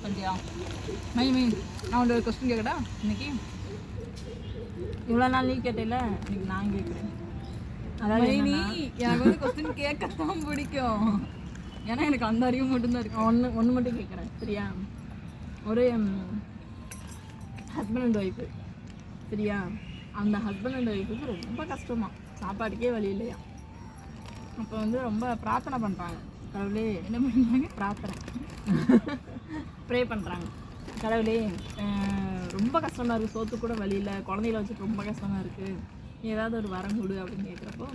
பண்ணியா மைமி நான் ஒரு கொஸ்டின் கேட்கட்டா இன்னைக்கு இவ்வளோ நாள் நீ கேட்டல இன்னைக்கு நான் கேட்குறேன். அதாவது மைனி எனக்கு வந்து கொஸ்டின் கேட்கத்தான் பிடிக்கும், ஏன்னா எனக்கு அந்த அறிவு மட்டும்தான் இருக்கு. ஒன்று மட்டும் கேட்குறேன் சரியா. ஒரு ஹஸ்பண்ட் அண்ட் ஒய்ஃபு சரியா. அந்த ஹஸ்பண்ட் அண்ட் ஒய்ஃபுக்கு ரொம்ப கஷ்டமா, சாப்பாட்டுக்கே வழி இல்லையா. அப்போ வந்து ரொம்ப பிரார்த்தனை பண்ணுறாங்க, கடவுளே என்ன பண்ணுறாங்க, பிரார்த்தனை ப்ரே பண்ணுறாங்க. கடவுளே ரொம்ப கஷ்டமாக இருக்குது, சோத்து கூட வழி இல்லை, குழந்தைகளை வச்சுட்டு ரொம்ப கஷ்டமாக இருக்குது, ஏதாவது ஒரு வரம் கொடு அப்படின்னு கேட்குறப்போ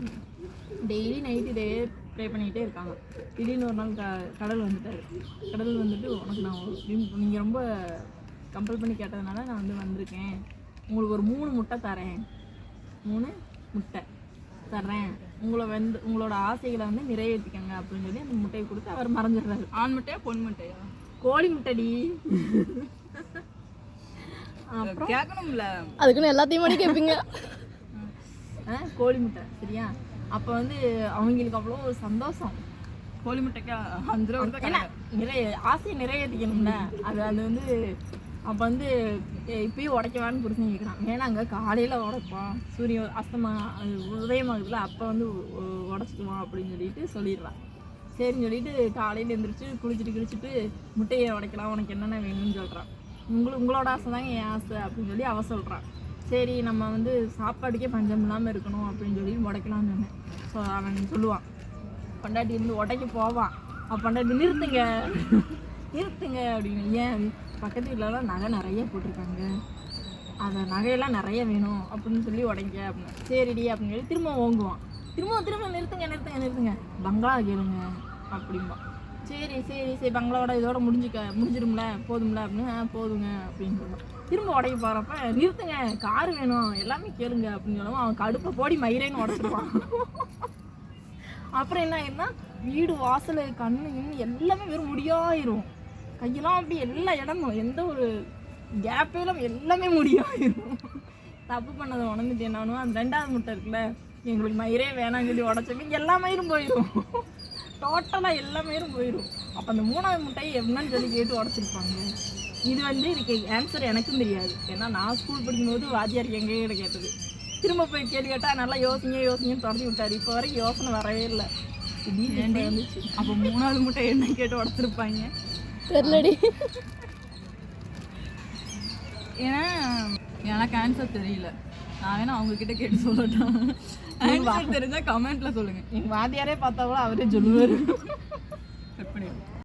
டெய்லி நைட்டு இதே ப்ரே பண்ணிக்கிட்டே இருக்காங்க. திடீர்னு ஒரு நாள் கடவுள் வந்துட்டார். கடவுள் வந்துட்டு உனக்கு நான் நீங்கள் ரொம்ப கம்பல் பண்ணி கேட்டதுனால நான் வந்து வந்திருக்கேன், உங்களுக்கு ஒரு 3 முட்டை தரேன், 3 முட்டை தர்றேன், உங்களோட ஆசைகளை வந்து நிறைவேற்றிக்கங்க அப்படின்னு சொல்லி அந்த முட்டையை கொடுத்து அவர் மறைஞ்சிடுறாரு. ஆண் முட்டையா பொன் முட்டையா? கோழி முட்டைடி. அப்புறம் கேட்கணும்ல, அதுக்குன்னு எல்லாத்தையும் கேட்பீங்க. கோழி முட்டை சரியா. அப்போ வந்து அவங்களுக்கு அவ்வளோ ஒரு சந்தோஷம். கோழி முட்டைக்கா 5 ரூபா கொடுத்தா ஆசையை நிறைவேற்றிக்கணும்ல. அது வந்து அப்போ வந்து இப்பயும் உடைக்கவான்னு புரிஞ்சு கேட்குறான். வேணாங்க காலையில் உடைப்பான், சூரியன் அஸ்தமா உதயமாகுதுல அப்போ வந்து உடச்சிக்குவான் அப்படின்னு சொல்லிடுறான். சரின்னு சொல்லிட்டு காலையில் எழுந்திரிச்சு குளிச்சுட்டு முட்டையை உடைக்கலாம், உனக்கு என்னென்ன வேணும்னு சொல்கிறான். உங்களோட ஆசை தாங்க என் ஆசை அப்படின்னு சொல்லி அவ சொல்கிறான். சரி நம்ம வந்து சாப்பாடுக்கே பஞ்சம் இல்லாமல் இருக்கணும் அப்படின்னு சொல்லி உடைக்கலாம்னு சொன்னேன். ஸோ அவன் சொல்லுவான், பொண்டாட்டி இருந்து உடைக்க போவான். அப்போ பொண்டாட்டி நிறுத்துங்க அப்படின்னு. ஏன் பக்கத்து வீட்டிலலாம் நகை நிறைய போட்டிருக்காங்க, அந்த நகையெல்லாம் நிறைய வேணும் அப்படின்னு சொல்லி உடைங்க அப்படின்னு. சரிடி அப்படின்னு சொல்லி திரும்ப ஓங்குவான். திரும்ப நிறுத்துங்க பங்களா கேளுங்க அப்படின்பா. சரி பங்களாவோட இதோட முடிஞ்சிடும்ல போதும்ல அப்படின்னு. போதுங்க அப்படின்னு சொல்லுவான். திரும்ப உடைக்க போகிறப்ப நிறுத்துங்க காரு வேணும் எல்லாமே கேளுங்க அப்படின்னு சொல்லுவான். அவன் கடுப்பை போடி மயிரேன்னு உடச்சிருவான். அப்புறம் என்ன ஆயிருந்தா வீடு வாசல் கண்ணு எல்லாமே வெறும் முடியாயிரும். கையெல்லாம் அப்படி எல்லா இடமும் எந்த ஒரு கேப்பே இல்லாமல் எல்லாமே முடியாயிரும். தப்பு பண்ணதை உணர்ந்துட்டு என்ன பண்ணுவோம், அந்த 2வது முட்டை இருக்குல்ல, எங்களுக்கு மயிரே வேணாம்னு சொல்லி உடச்சப்ப எல்லா மயிரும் போயிடும், டோட்டலாக எல்லா மயிரும் போயிடும். அப்போ அந்த 3வது முட்டையை என்னன்னு சொல்லி கேட்டு உடச்சிருப்பாங்க. இது வந்து இதுக்கு ஆன்சர் எனக்கும் தெரியாது, ஏன்னா நான் ஸ்கூல் படிக்கும்போது வாத்தியார் எங்ககிட்ட கேட்டது. திரும்ப போய் கேள்வி கேட்டால் நல்லா யோசிங்கன்னு தொடர்ந்து விட்டார். இப்போ வரைக்கும் யோசனை வரவே இல்லை. வந்துச்சு. அப்போ 3வது முட்டை என்ன கேட்டு உடச்சிருப்பாங்க தெரியலடி. ஏன்னா எனக்கு ஆன்சர் தெரியல, நான் வேணா அவங்க கிட்ட கேட்டு சொல்லட்டேன். ஆன்சர் தெரிஞ்சா கமெண்ட்ல சொல்லுங்க. எங்கள் வாத்தியாரே பார்த்தா கூட அவரே சொல்லுவார். எப்படி